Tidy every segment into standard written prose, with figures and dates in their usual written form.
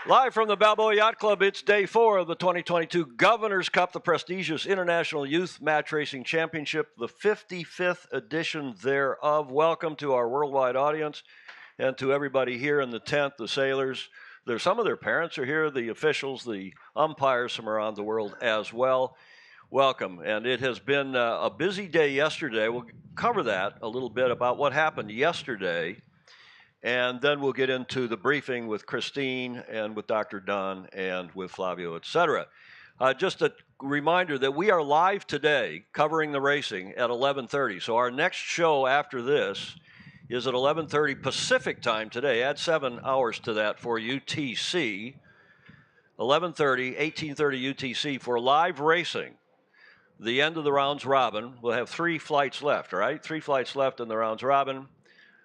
Live from the Balboa Yacht Club, it's day 4 of the 2022 Governor's Cup, the prestigious International Youth Match Racing Championship, the 55th edition thereof. Welcome to our worldwide audience and to everybody here in the tent, the sailors. There's some of their parents are here, the officials, the umpires from around the world as well. Welcome. And it has been a busy day yesterday. We'll cover that a little bit about what happened yesterday. And then we'll get into the briefing with Christine and with Dr. Dunn and with Flavio, et cetera. Just a reminder that we are live today covering the racing at 11:30. So our next show after this is at 11:30 Pacific time today. Add 7 hours to that for UTC. 11:30, 18:30 UTC for live racing. The end of the rounds robin. We'll have 3 flights left, all right? 3 flights left in the rounds robin.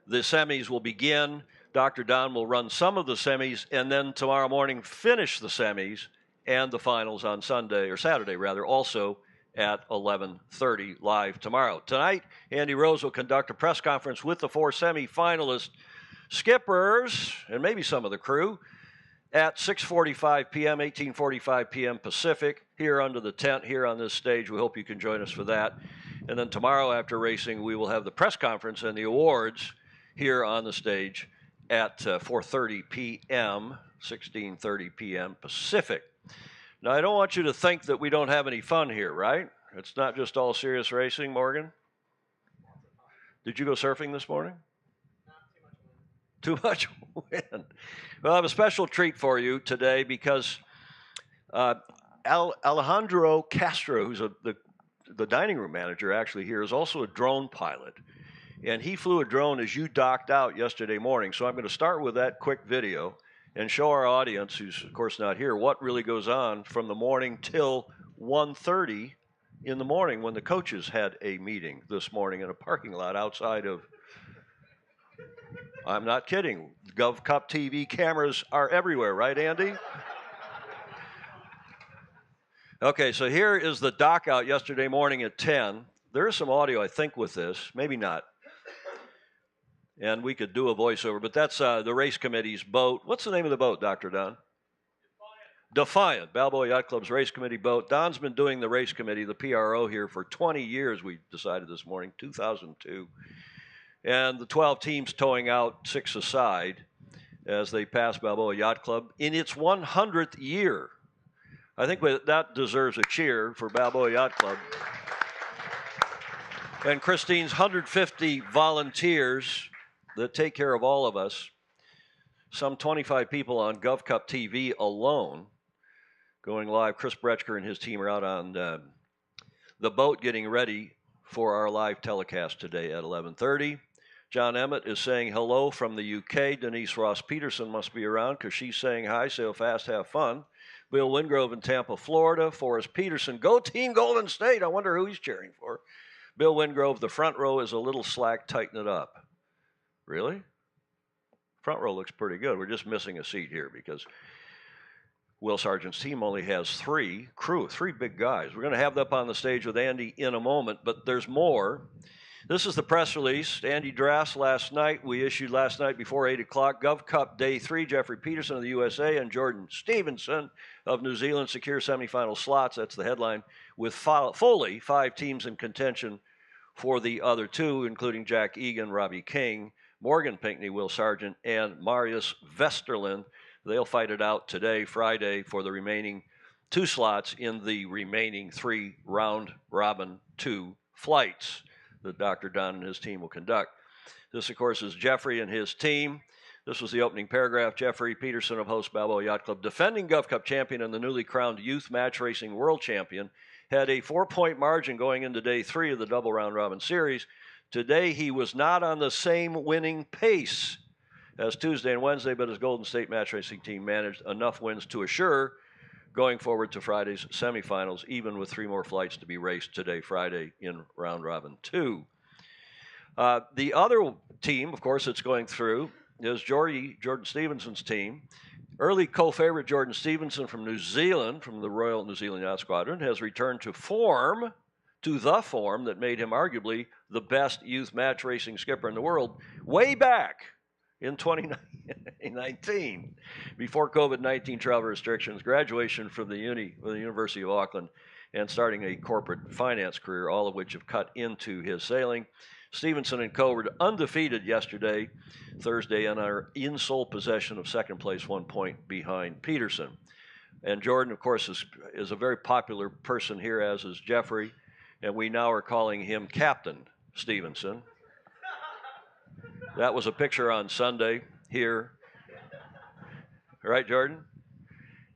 The semis will begin. Dr. Don will run some of the semis, and then tomorrow morning finish the semis and the finals on Sunday, or Saturday rather, also at 11:30 live tomorrow. Tonight, Andy Rose will conduct a press conference with the 4 semi-finalist skippers, and maybe some of the crew, at 6:45 p.m., 18:45 p.m. Pacific, here under the tent, here on this stage. We hope you can join us for that. And then tomorrow after racing, we will have the press conference and the awards here on the stage at 4:30 p.m., 16:30 p.m. Pacific. Now, I don't want you to think that we don't have any fun here, right? It's not just all serious racing, Morgan. Did you go surfing this morning? Not too much wind. Too much wind. Well, I have a special treat for you today because Alejandro Castro, who's the dining room manager actually here, is also a drone pilot. And he flew a drone as you docked out yesterday morning. So I'm going to start with that quick video and show our audience, who's of course not here, what really goes on from the morning till 1:30 in the morning when the coaches had a meeting this morning in a parking lot outside of, I'm not kidding, GovCup TV cameras are everywhere, right, Andy? Okay, so here is the dock out yesterday morning at 10. There is some audio, I think, with this, maybe not. And we could do a voiceover, but that's the race committee's boat. What's the name of the boat, Dr. Don? Defiant, Balboa Yacht Club's race committee boat. Don's been doing the race committee, the PRO here, for 20 years, we decided this morning, 2002. And the 12 teams towing out 6 aside as they pass Balboa Yacht Club in its 100th year. I think that deserves a cheer for Balboa Yacht Club. And Christine's 150 volunteers that take care of all of us, some 25 people on GovCup TV alone, going live. Chris Bretschker and his team are out on the boat getting ready for our live telecast today at 11:30. John Emmett is saying hello from the UK. Denise Ross Peterson must be around because she's saying hi. Sail fast, have fun. Bill Wingrove in Tampa, Florida. Forrest Peterson, go Team Golden State. I wonder who he's cheering for. Bill Wingrove, the front row is a little slack. Tighten it up. Really? Front row looks pretty good. We're just missing a seat here because Will Sargent's team only has three big guys. We're going to have that up on the stage with Andy in a moment, but there's more. This is the press release. Andy Drass last night. We issued last night before 8 o'clock. GovCup Day 3. Jeffrey Peterson of the USA and Jordan Stevenson of New Zealand secure semifinal slots. That's the headline. With fully 5 teams in contention for the other 2, including Jack Egan, Robbie King, Morgan Pinckney, Will Sargent, and Marius Vesterland. They'll fight it out today, Friday, for the remaining 2 slots in the remaining 3 round-robin 2 flights that Dr. Don and his team will conduct. This, of course, is Jeffrey and his team. This was the opening paragraph. Jeffrey Peterson of host Balboa Yacht Club, defending GovCup champion and the newly crowned youth match racing world champion, had a 4-point margin going into day 3 of the double round-robin series. Today, he was not on the same winning pace as Tuesday and Wednesday, but his Golden State match racing team managed enough wins to assure going forward to Friday's semifinals, even with 3 more flights to be raced today, Friday, in round robin 2. The other team, of course, that's going through is Jordan Stevenson's team. Early co-favorite Jordan Stevenson from New Zealand, from the Royal New Zealand Yacht Squadron, has returned to the form that made him arguably the best youth match racing skipper in the world way back in 2019, before COVID-19 travel restrictions, graduation from the University of Auckland, and starting a corporate finance career, all of which have cut into his sailing. Stevenson and co. were undefeated yesterday, Thursday, and are in sole possession of second place, 1 point behind Peterson. And Jordan, of course, is a very popular person here, as is Jeffrey, and we now are calling him Captain Stevenson. That was a picture on Sunday here. Right, Jordan?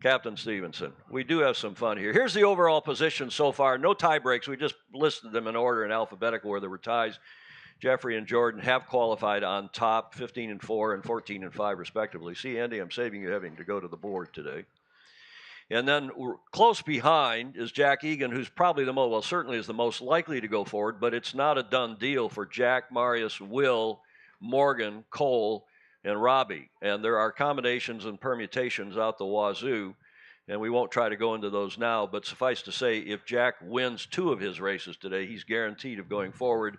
Captain Stevenson. We do have some fun here. Here's the overall position so far. No tie breaks. We just listed them in order in alphabetical where there were ties. Jeffrey and Jordan have qualified on top, 15-4 and 14-5 respectively. See, Andy, I'm saving you having to go to the board today. And then close behind is Jack Egan, who's probably certainly is the most likely to go forward, but it's not a done deal for Jack, Marius, Will, Morgan, Cole, and Robbie. And there are combinations and permutations out the wazoo, and we won't try to go into those now, but suffice to say, if Jack wins 2 of his races today, he's guaranteed of going forward.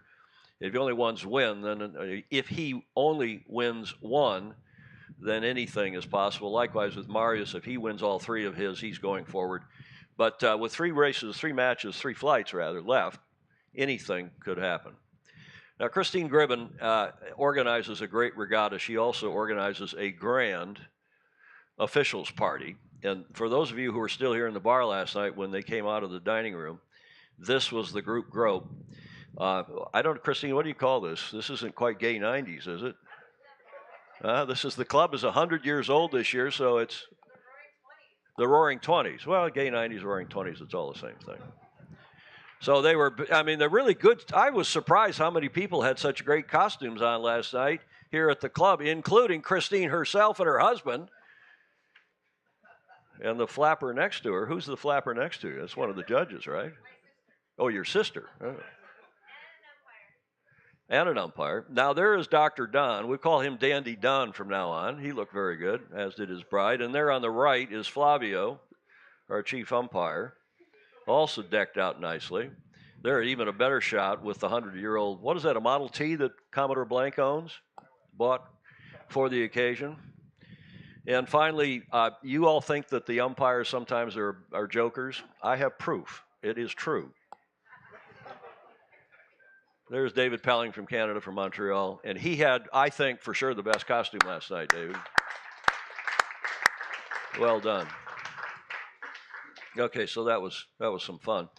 If he only if he only wins 1, then anything is possible. Likewise with Marius, if he wins all 3 of his, he's going forward. But with 3 flights left, anything could happen. Now, Christine Gribben organizes a great regatta. She also organizes a grand officials party. And for those of you who were still here in the bar last night when they came out of the dining room, this was the group grope. Christine, what do you call this? This isn't quite gay 90s, is it? The club is 100 years old this year, so it's the Roaring 20s. Well, gay 90s, Roaring 20s, it's all the same thing. So they're really good. I was surprised how many people had such great costumes on last night here at the club, including Christine herself and her husband. And the flapper next to her. Who's the flapper next to you? That's one of the judges, right? Oh, your sister. Oh. And an umpire. Now, there is Dr. Don. We call him Dandy Don from now on. He looked very good, as did his bride. And there on the right is Flavio, our chief umpire, also decked out nicely. There, even a better shot with the 100-year-old, what is that, a Model T that Commodore Blank owns? Bought for the occasion. And finally, you all think that the umpires sometimes are jokers. I have proof. It is true. There's David Pelling from Canada, from Montreal. And he had, I think, for sure the best costume last night, David. Well done. Okay, so that was some fun.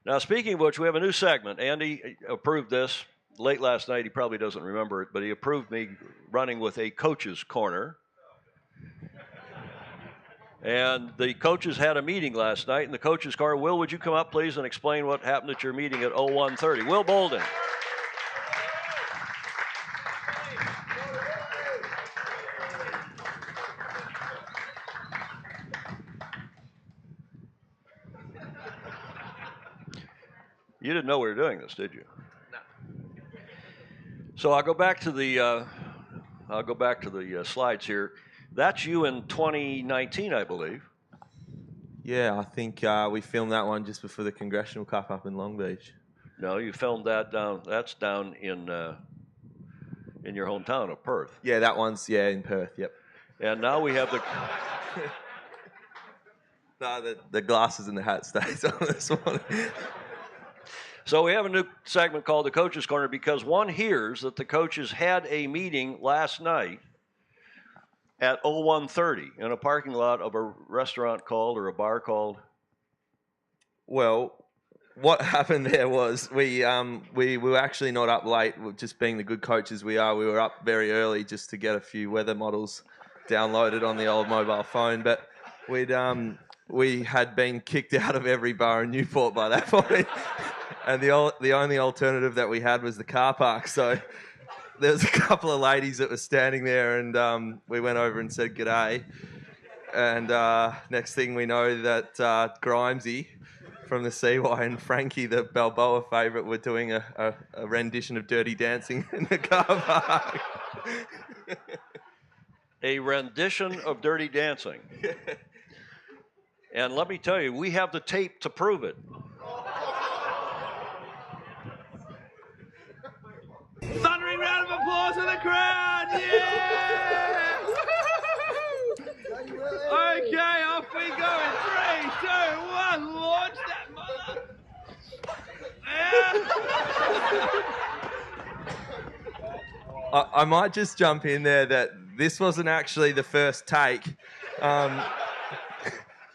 Now, speaking of which, we have a new segment. Andy approved this late last night. He probably doesn't remember it, but he approved me running with a coach's corner. And the coaches had a meeting last night in the coaches' car. Will, would you come up, please, and explain what happened at your meeting at 01:30? Will Bolden. You didn't know we were doing this, did you? No. So I'll go back to the slides here. That's you in 2019, I believe. Yeah, I think we filmed that one just before the Congressional Cup up in Long Beach. No, you filmed that down. That's down in your hometown of Perth. Yeah, that one's in Perth. Yep. And now we have the. No, the glasses and the hat stays on this one. So we have a new segment called the Coaches Corner because one hears that the coaches had a meeting last night at 01:30 in a parking lot of a restaurant called or a bar called. Well, what happened there was we were actually not up late, just being the good coaches we are. We were up very early just to get a few weather models downloaded on the old mobile phone. But we had been kicked out of every bar in Newport by that point. And the only alternative that we had was the car park. So there was a couple of ladies that were standing there, and we went over and said g'day. And next thing we know that Grimesy from the CY and Frankie, the Balboa favourite, were doing a rendition of Dirty Dancing in the car park. A rendition of Dirty Dancing. And let me tell you, we have the tape to prove it. Thundering round of applause for the crowd! Yeah! Okay, off we go in 3, 2, 1. Launch that mother! Yeah! I might just jump in there that this wasn't actually the first take.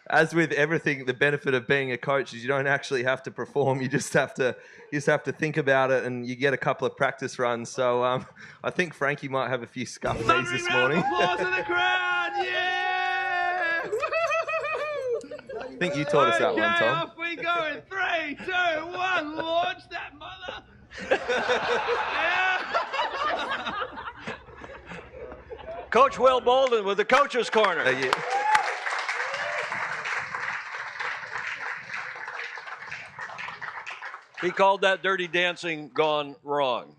As with everything, the benefit of being a coach is you don't actually have to perform. You just have to think about it, and you get a couple of practice runs. So I think Frankie might have a few scuff knees this morning. Applause for the crowd! Yeah! I think you taught us that one, Tom. Off we go in 3, 2, 1. Launch that mother! Yeah! Coach Will Bolden with the Coaches Corner. Thank you. He called that Dirty Dancing gone wrong.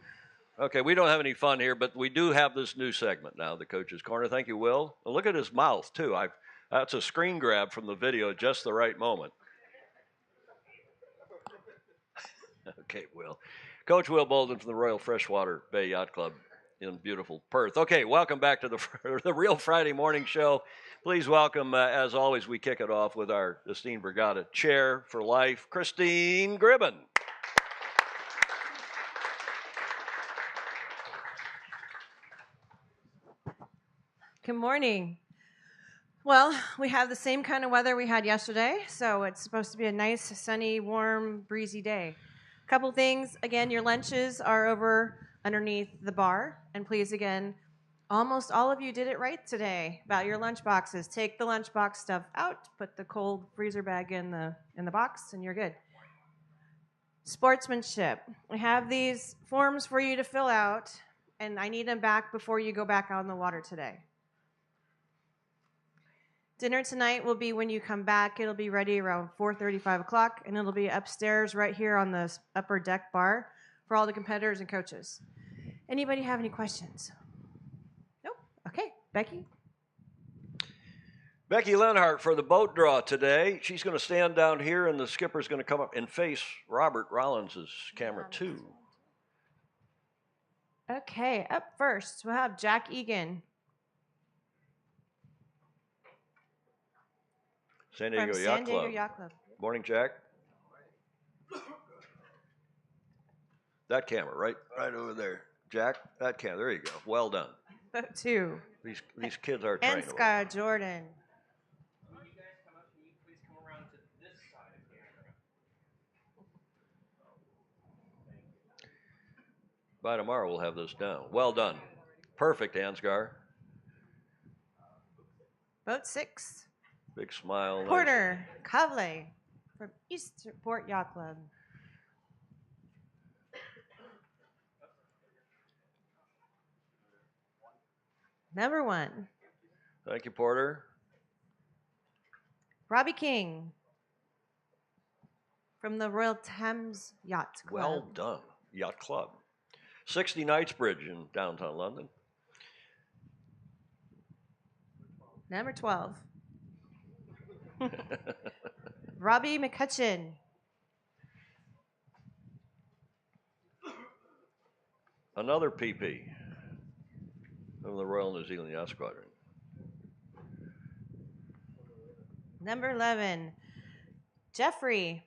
Okay, we don't have any fun here, but we do have this new segment now, the Coach's Corner. Thank you, Will. And look at his mouth, too. That's a screen grab from the video, just the right moment. Okay, Will. Coach Will Bolden from the Royal Freshwater Bay Yacht Club in beautiful Perth. Okay, welcome back to the Real Friday Morning Show. Please welcome, as always, we kick it off with our esteemed Brigada Chair for Life, Christine Gribben. Good morning. Well, we have the same kind of weather we had yesterday, so it's supposed to be a nice, sunny, warm, breezy day. A couple things. Again, your lunches are over underneath the bar. And please, again, almost all of you did it right today about your lunch boxes. Take the lunchbox stuff out, put the cold freezer bag in the box, and you're good. Sportsmanship. We have these forms for you to fill out, and I need them back before you go back out in the water today. Dinner tonight will be when you come back. It'll be ready around 4:30, 5 o'clock, and it'll be upstairs right here on the upper deck bar for all the competitors and coaches. Anybody have any questions? Nope. Okay, Becky. Becky Lenhart for the boat draw today. She's going to stand down here, and the skipper's going to come up and face Robert Rollins' camera, too. Okay, up first, we'll have Jack Egan. San Diego from Yacht San Diego Club. Yacht Club. Morning, Jack. That camera, right over there. Jack, that camera. There you go. Well done. Boat 2. These kids are trained. And Scott Jordan. When you guys come up, can you please come around to this side of the camera? By tomorrow, we'll have this down. Well done. Perfect, Ansgar. Boat 6. Big smile. Nice. Porter Kavle from Eastport Yacht Club. Number 1, Thank you, Porter. Robbie King from the Royal Thames Yacht Club. Well done. Yacht Club. 60 Knightsbridge in downtown London. Number 12, Robbie McCutcheon. Another PP from the Royal New Zealand Yacht Squadron. Number 11, Jeffrey.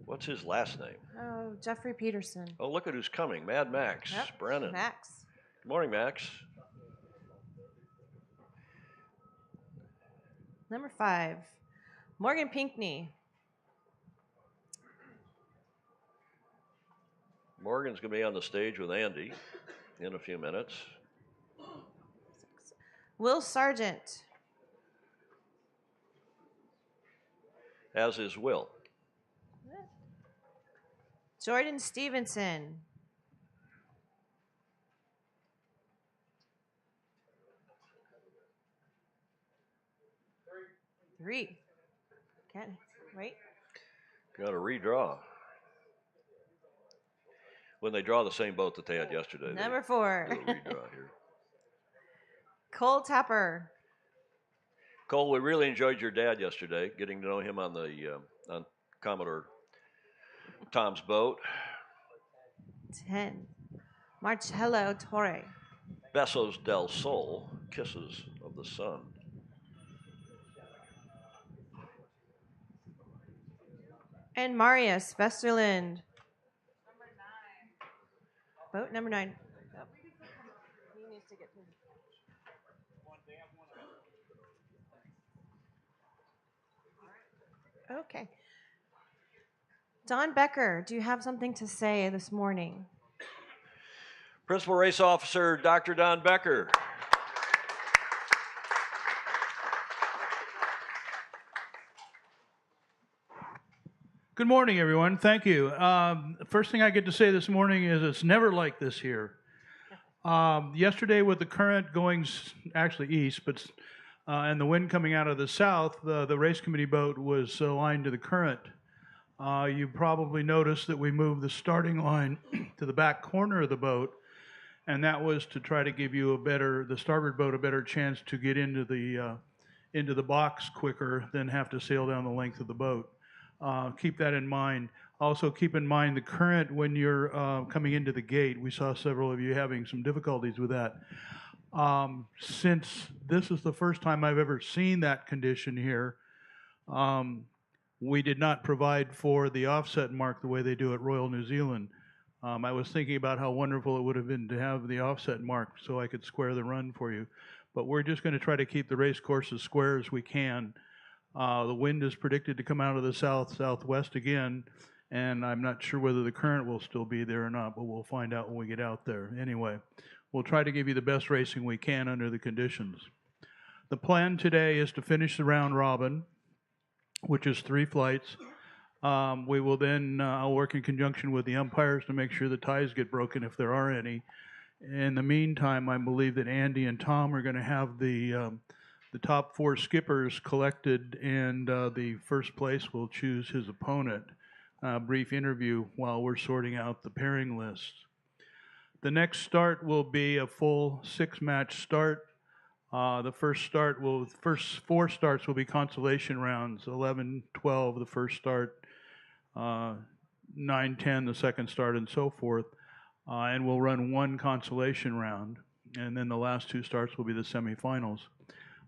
What's his last name? Oh, Jeffrey Peterson. Oh, look at who's coming. Mad Max. Yep, Brennan. Max. Good morning, Max. Number 5, Morgan Pinkney. Morgan's going to be on the stage with Andy in a few minutes. Will Sargent. As is Will. Jordan Stevenson. Three. Can't wait. Got to redraw. When they draw the same boat that they had yesterday. Number 4, They do a redraw here. Cole Tapper. Cole, we really enjoyed your dad yesterday, getting to know him on the on Commodore Tom's boat. 10, Marcello Torre. Besos del Sol, Kisses of the Sun. And Marius Vesterland. Boat number 9. Oh. He needs to get to. Okay. Don Becker, do you have something to say this morning? Principal Race Officer Dr. Don Becker. Good morning, everyone. Thank you. First thing I get to say this morning is it's never like this here. Yesterday, with the current going actually east, but and the wind coming out of the south, the race committee boat was aligned to the current. You probably noticed that we moved the starting line to the back corner of the boat, and that was to try to give you the starboard boat a better chance to get into the box quicker than have to sail down the length of the boat. Keep that in mind. Also keep in mind the current when you're coming into the gate. We saw several of you having some difficulties with that. Since this is the first time I've ever seen that condition here, we did not provide for the offset mark the way they do at Royal New Zealand. I was thinking about how wonderful it would have been to have the offset mark so I could square the run for you. But we're just going to try to keep the race course as square as we can. The wind is predicted to come out of the south-southwest again, and I'm not sure whether the current will still be there or not, but we'll find out when we get out there. Anyway, we'll try to give you the best racing we can under the conditions. The plan today is to finish the round robin, which is 3 flights. We will then, I'll work in conjunction with the umpires to make sure the ties get broken if there are any. In the meantime, I believe that Andy and Tom are going to have the top 4 skippers collected, and the first place will choose his opponent. Brief interview while we're sorting out the pairing list. The next start will be a full 6-match start. The first 4 starts will be consolation rounds, 11, 12 the first start, 9, 10 the second start, and so forth. And we'll run 1 consolation round, and then the last 2 starts will be the semifinals.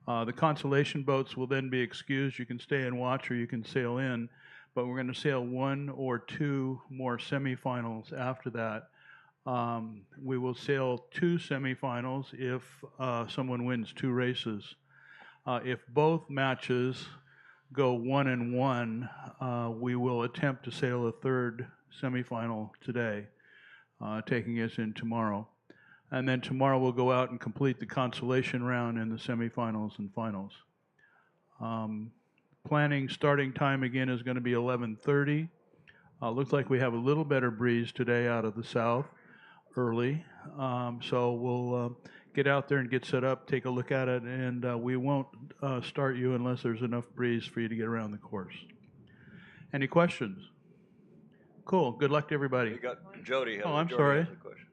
The consolation boats will then be excused. You can stay and watch or you can sail in, but we're going to sail 1 or 2 more semifinals after that. We will sail 2 semifinals if someone wins 2 races. If both matches go 1-1, we will attempt to sail a 3rd semifinal today, taking us in tomorrow. And then tomorrow we'll go out and complete the consolation round and the semifinals and finals. Planning starting time again is going to be 11:30. Looks like we have a little better breeze today out of the south early. So we'll get out there and get set up, take a look at it, and we won't start you unless there's enough breeze for you to get around the course. Any questions? Cool. Good luck to everybody. We got Jody. Oh, I'm Jody sorry. has a question.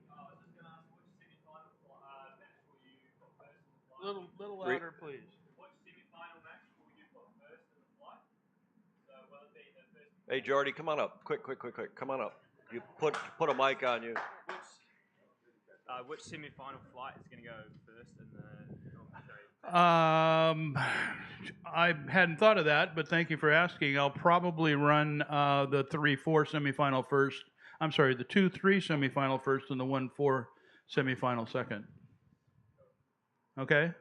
Little louder, please. Hey, Jordy, come on up. Quick. Come on up. You put a mic on you. Which semi-final flight is going to go first in the? I hadn't thought of that, but thank you for asking. I'll probably run the 3-4 semifinal first. I'm sorry, the 2-3 semifinal first and the 1-4 semifinal second. Okay?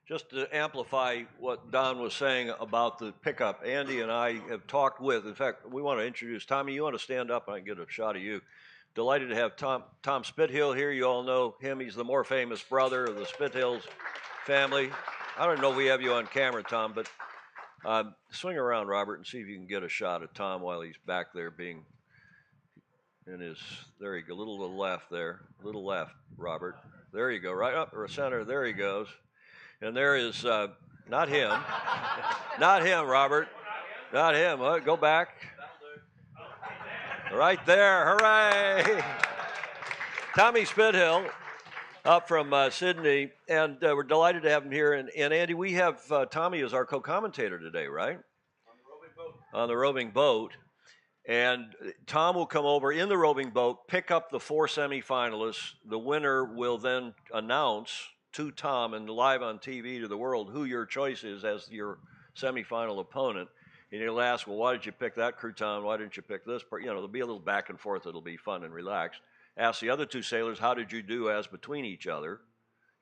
Just to amplify what Don was saying about the pickup, Andy and I have talked with, in fact, we want to introduce Tommy. You want to stand up and I can get a shot of you. Delighted to have Tom Spithill here. You all know him. He's the more famous brother of the Spithills family. I don't know if we have you on camera, Tom, but swing around, Robert, and see if you can get a shot of Tom while he's back there being in his, there you go, a little to the left there. A little left, Robert. There you go, right up the center. There he goes. And there is, not him. Not him, Robert. Not him. Go back. Right there. Hooray. Tommy Spithill up from Sydney. And we're delighted to have him here. And Andy, we have Tommy as our co-commentator today, right? On the roving boat. And Tom will come over in the roving boat, pick up the 4 semifinalists. The winner will then announce to Tom and live on TV to the world who your choice is as your semifinal opponent. And he'll ask, well, why did you pick that crouton? Why didn't you pick this part? You know, there'll be a little back and forth. It'll be fun and relaxed. Ask the other 2 sailors, how did you do as between each other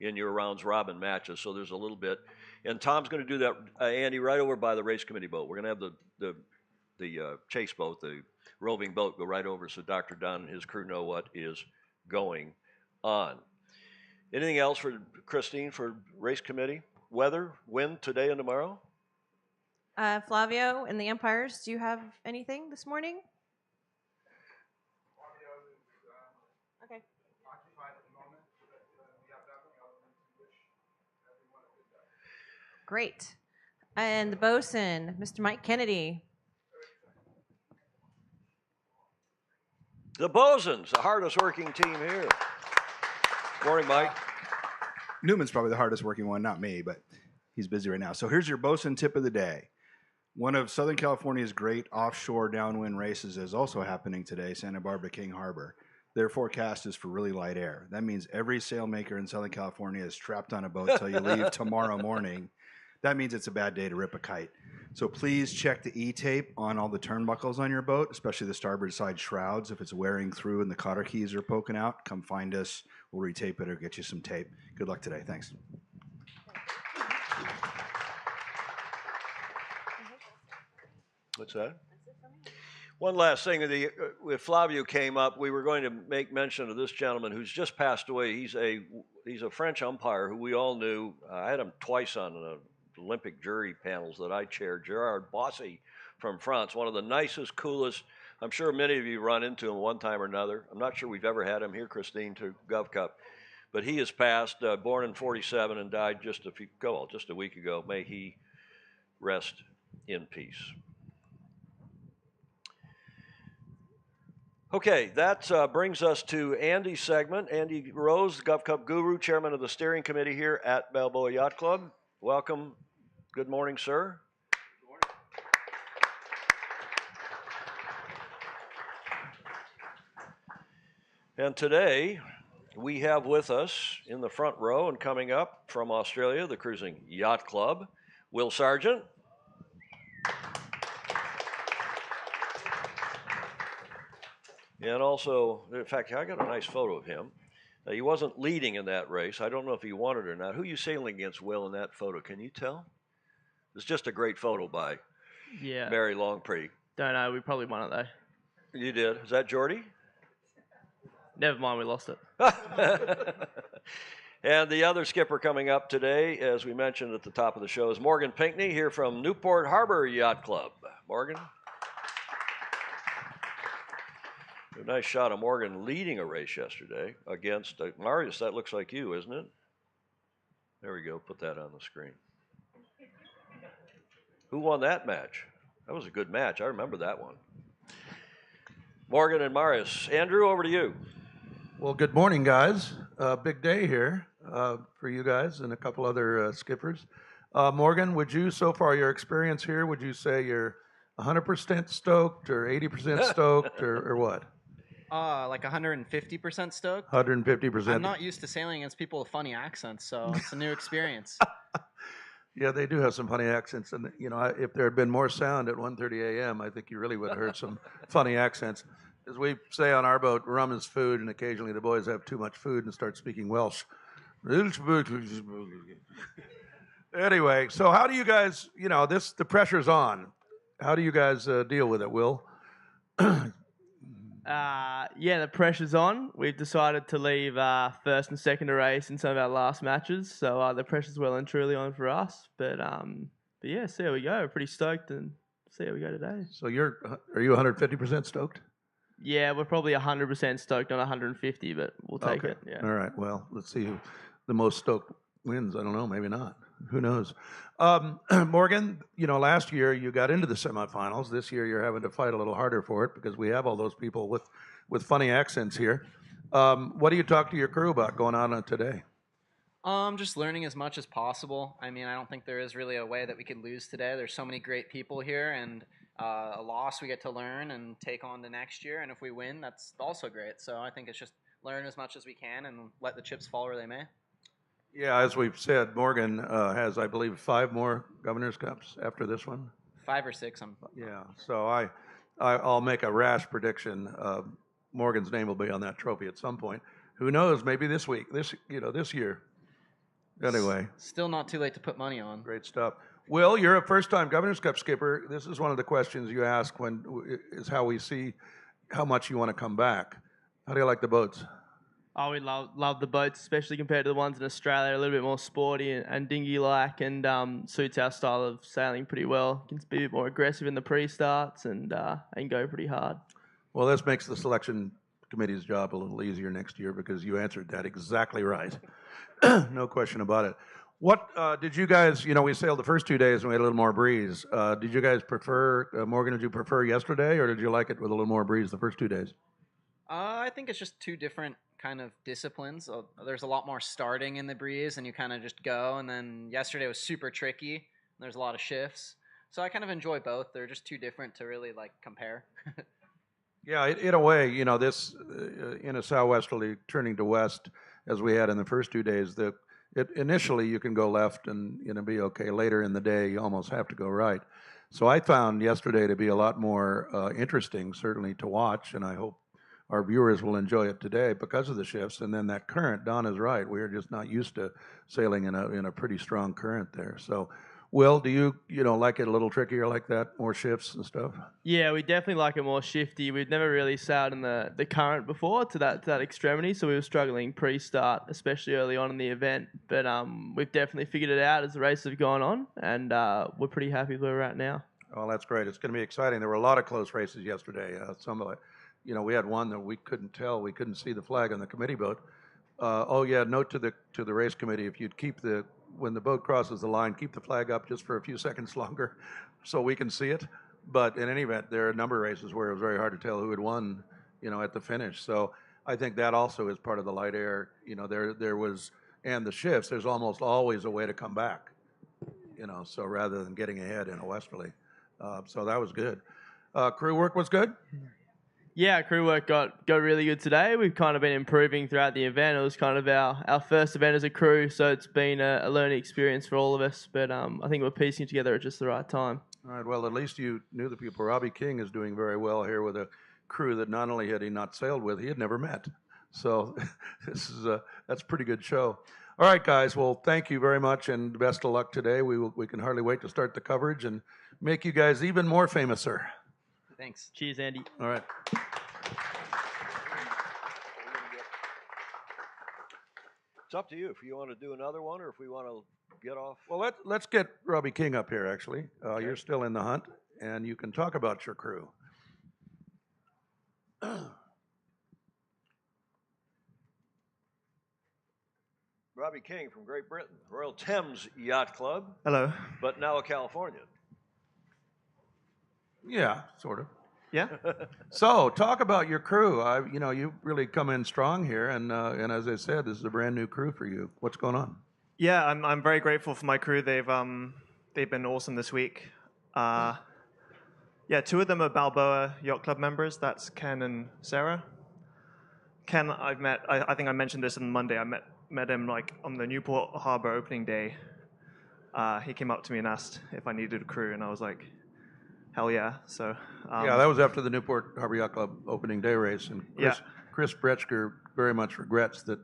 in your rounds robin matches? So there's a little bit. And Tom's going to do that, Andy, right over by the race committee boat. We're going to have the chase boat, the roving boat, go right over so Dr. Don and his crew know what is going on. Anything else for Christine for race committee? Weather, wind today and tomorrow? Flavio and the umpires, do you have anything this morning? Okay. Great. And the bosun, Mr. Mike Kennedy. The Bosons, the hardest working team here. Morning, Mike. Newman's probably the hardest working one, not me, but he's busy right now. So here's your bosun tip of the day. One of Southern California's great offshore downwind races is also happening today, Santa Barbara King Harbor. Their forecast is for really light air. That means every sailmaker in Southern California is trapped on a boat till you leave tomorrow morning. That means it's a bad day to rip a kite. So please check the E-tape on all the turnbuckles on your boat, especially the starboard side shrouds. If it's wearing through and the cotter keys are poking out, come find us. We'll retape it or get you some tape. Good luck today. Thanks. What's that? One last thing. If Flavio came up, we were going to make mention of this gentleman who's just passed away. He's a French umpire who we all knew. I had him twice on the Olympic jury panels that I chaired. Gerard Bossy from France, one of the nicest, coolest. I'm sure many of you run into him one time or another. I'm not sure we've ever had him here, Christine, to GovCup. But he has passed, born in 47 and died just a week ago. May he rest in peace. Okay, that brings us to Andy's segment. Andy Rose, GovCup guru, chairman of the steering committee here at Balboa Yacht Club. Welcome. Good morning, sir. Good morning. And today, we have with us in the front row and coming up from Australia, the Cruising Yacht Club, Will Sargent. And also, in fact, I got a nice photo of him. He wasn't leading in that race. I don't know if he wanted or not. Who are you sailing against, Will, in that photo? Can you tell? It's just a great photo by Mary Longpree. Don't know. We probably won it, though. You did. Is that Geordie? Never mind. We lost it. And the other skipper coming up today, as we mentioned at the top of the show, is Morgan Pinckney here from Newport Harbor Yacht Club. Morgan? A nice shot of Morgan leading a race yesterday against Marius. That looks like you, isn't it? There we go. Put that on the screen. Who won that match? That was a good match. I remember that one. Morgan and Marius. Andrew, over to you. Well, good morning, guys. Big day here for you guys and a couple other skippers. Morgan, would you, so far your experience here, would you say you're 100% stoked or 80% stoked or what? Like 150% stoked. 150%. I'm not used to sailing against people with funny accents, so it's a new experience. Yeah, they do have some funny accents, and you know, if there had been more sound at 1:30 a.m., I think you really would have heard some funny accents. As we say on our boat, rum is food, and occasionally the boys have too much food and start speaking Welsh. Anyway, so how do you guys, you know, the pressure's on. How do you guys deal with it, Will? Yeah, the pressure's on. We've decided to leave first and second to race in some of our last matches, so the pressure's well and truly on for us. But yeah, see how we go. We're pretty stoked and see how we go today. So are you 150% stoked? Yeah, we're probably 100% stoked on 150, but we'll take it. Yeah. All right. Well, let's see who the most stoked wins. I don't know. Maybe not. Who knows? Morgan, you know, last year you got into the semifinals. This year you're having to fight a little harder for it because we have all those people with funny accents here. What do you talk to your crew about going on today? Just learning as much as possible. I mean, I don't think there is really a way that we could lose today. There's so many great people here, and a loss we get to learn and take on the next year. And if we win, that's also great. So I think it's just learn as much as we can and let the chips fall where they may. Yeah, as we've said, Morgan has, I believe, 5 more Governor's Cups after this one. 5 or 6. Yeah, so I'll make a rash prediction. Morgan's name will be on that trophy at some point. Who knows? Maybe this week. This year. Anyway, still not too late to put money on. Great stuff. Will, you're a first-time Governor's Cup skipper. This is one of the questions you ask is how we see how much you want to come back. How do you like the boats? Oh, we love the boats, especially compared to the ones in Australia. A little bit more sporty and dinghy-like, and suits our style of sailing pretty well. Can be a bit more aggressive in the pre-starts and go pretty hard. Well, this makes the selection committee's job a little easier next year because you answered that exactly right. No question about it. What did you guys? You know, we sailed the first 2 days and we had a little more breeze. Did you guys prefer Morgan? Did you prefer yesterday, or did you like it with a little more breeze the first 2 days? I think it's just two different kind of disciplines. There's a lot more starting in the breeze, and you kind of just go. And then yesterday was super tricky. There's a lot of shifts, so I kind of enjoy both. They're just too different to really like compare. Yeah, in a way, you know, this in a southwesterly turning to west, as we had in the first 2 days. Initially you can go left and be okay. Later in the day, you almost have to go right. So I found yesterday to be a lot more interesting, certainly to watch, and I hope our viewers will enjoy it today because of the shifts. And then that current, Don is right. We are just not used to sailing in a pretty strong current there. So, Will, do you like it a little trickier like that, more shifts and stuff? Yeah, we definitely like it more shifty. We've never really sailed in the current before to that extremity, so we were struggling pre-start, especially early on in the event. But we've definitely figured it out as the races have gone on, and we're pretty happy where we're at now. Oh, that's great. It's going to be exciting. There were a lot of close races yesterday. Some of it. We had one that we couldn't tell. We couldn't see the flag on the committee boat. Note to the race committee: if you'd when the boat crosses the line, keep the flag up just for a few seconds longer, so we can see it. But in any event, there are a number of races where it was very hard to tell who had won, at the finish. So I think that also is part of the light air. There was, and the shifts. There's almost always a way to come back. So rather than getting ahead in a westerly, so that was good. Crew work was good. Yeah, crew work got really good today. We've kind of been improving throughout the event. It was kind of our first event as a crew, so it's been a learning experience for all of us. But I think we're piecing it together at just the right time. All right, well, at least you knew the people. Robbie King is doing very well here with a crew that not only had he not sailed with, he had never met. So that's a pretty good show. All right, guys, well, thank you very much, and best of luck today. We can hardly wait to start the coverage and make you guys even more famous, sir. Thanks. Cheers, Andy. All right. It's up to you if you want to do another one or if we want to get off. Well, let's get Robbie King up here, actually. You're still in the hunt, and you can talk about your crew. Robbie King from Great Britain, Royal Thames Yacht Club. Hello. But now a Californian. Yeah, sort of. Yeah. So, talk about your crew. You've really come in strong here, and as I said, this is a brand new crew for you. What's going on? Yeah, I'm very grateful for my crew. They've been awesome this week. Yeah, 2 of them are Balboa Yacht Club members. That's Ken and Sarah. Ken, I've met. I think I mentioned this on Monday. I met him like on the Newport Harbor opening day. He came up to me and asked if I needed a crew, and I was like, hell yeah. So yeah, that was after the Newport Harbor Yacht Club opening day race, and Chris Bretschker very much regrets that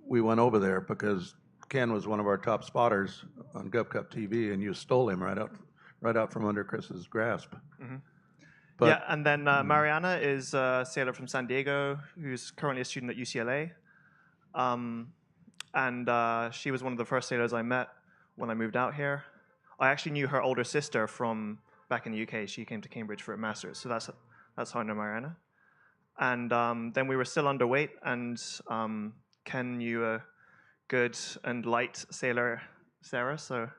we went over there because Ken was one of our top spotters on GovCup TV, and you stole him right out from under Chris's grasp. Mm-hmm. But, yeah, and then Mariana is a sailor from San Diego who's currently a student at UCLA. And she was one of the first sailors I met when I moved out here. I actually knew her older sister from back in the UK. She came to Cambridge for a master's, so that's how I know Mariana. And then we were still underweight, and Ken knew a good and light sailor, Sarah, so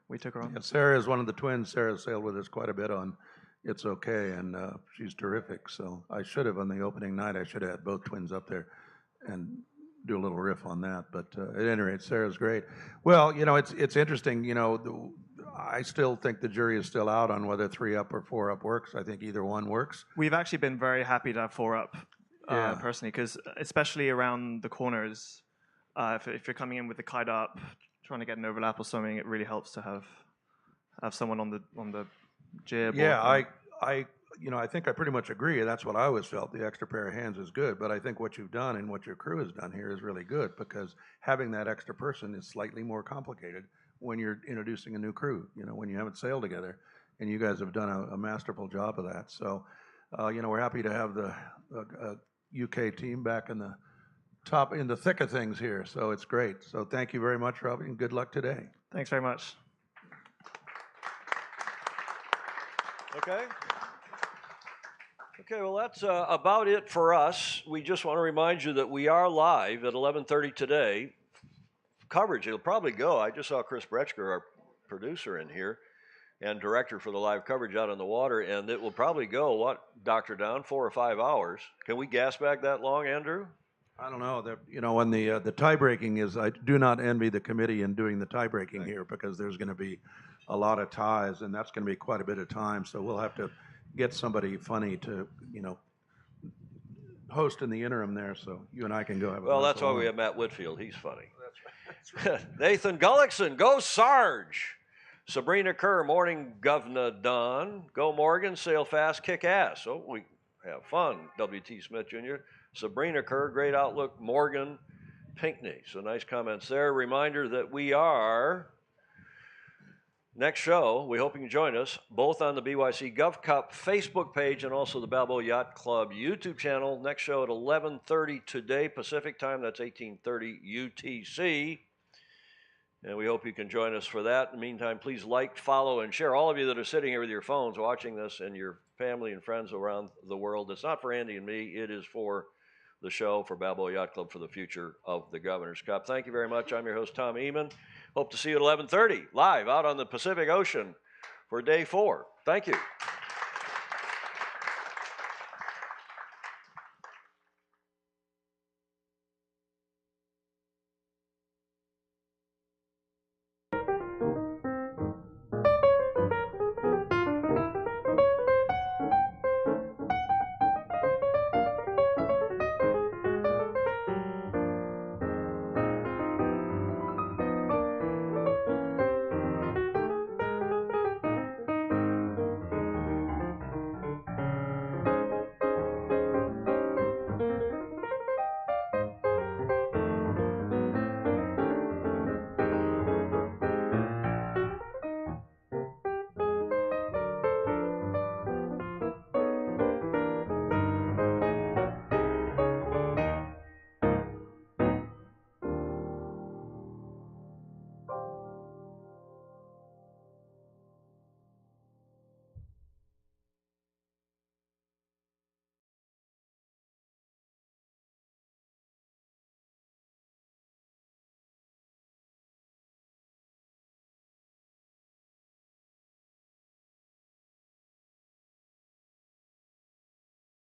we took her on. Yeah, Sarah is one of the twins. Sarah sailed with us quite a bit on It's Okay, and she's terrific. So I should have, on the opening night, I should have had both twins up there and do a little riff on that. But at any rate, Sarah's great. Well, it's interesting. I still think the jury is still out on whether 3 up or 4 up works. I think either one works. We've actually been very happy to have 4 up, personally, because especially around the corners, if you're coming in with the kite up, trying to get an overlap or something, it really helps to have someone on the jib. Yeah, I think I pretty much agree. That's what I always felt. The extra pair of hands is good, but I think what you've done and what your crew has done here is really good, because having that extra person is slightly more complicated when you're introducing a new crew, when you haven't sailed together, and you guys have done a masterful job of that. So, we're happy to have the UK team back in the thick of things here. So it's great. So thank you very much, Robbie, and good luck today. Thanks very much. Okay, well, that's about it for us. We just want to remind you that we are live at 11:30 today. Coverage, it'll probably go. I just saw Chris Bretschker, our producer, in here and director for the live coverage out on the water, and it will probably go, Dr. Don, 4 or 5 hours. Can we gas back that long, Andrew? I don't know. When the tie breaking is, I do not envy the committee in doing the tie breaking here, because there's going to be a lot of ties, and that's going to be quite a bit of time. So we'll have to get somebody funny to, host in the interim there, so you and I can go have a Well, that's why we have Matt Whitfield. He's funny. That's right. Nathan Gullickson, go Sarge. Sabrina Kerr, morning, Govna Don. Go Morgan, sail fast, kick ass. So we have fun, W.T. Smith Jr. Sabrina Kerr, great outlook, Morgan Pinckney. So nice comments there. Reminder that we are, next show, we hope you can join us, both on the BYC GovCup Facebook page and also the Balboa Yacht Club YouTube channel. Next show at 11:30 today, Pacific time. That's 18:30 UTC. And we hope you can join us for that. In the meantime, please like, follow, and share. All of you that are sitting here with your phones watching this, and your family and friends around the world. It's not for Andy and me. It is for the show, for Balboa Yacht Club, for the future of the Governor's Cup. Thank you very much. I'm your host, Tom Eamon. Hope to see you at 11:30 live out on the Pacific Ocean for day 4. Thank you.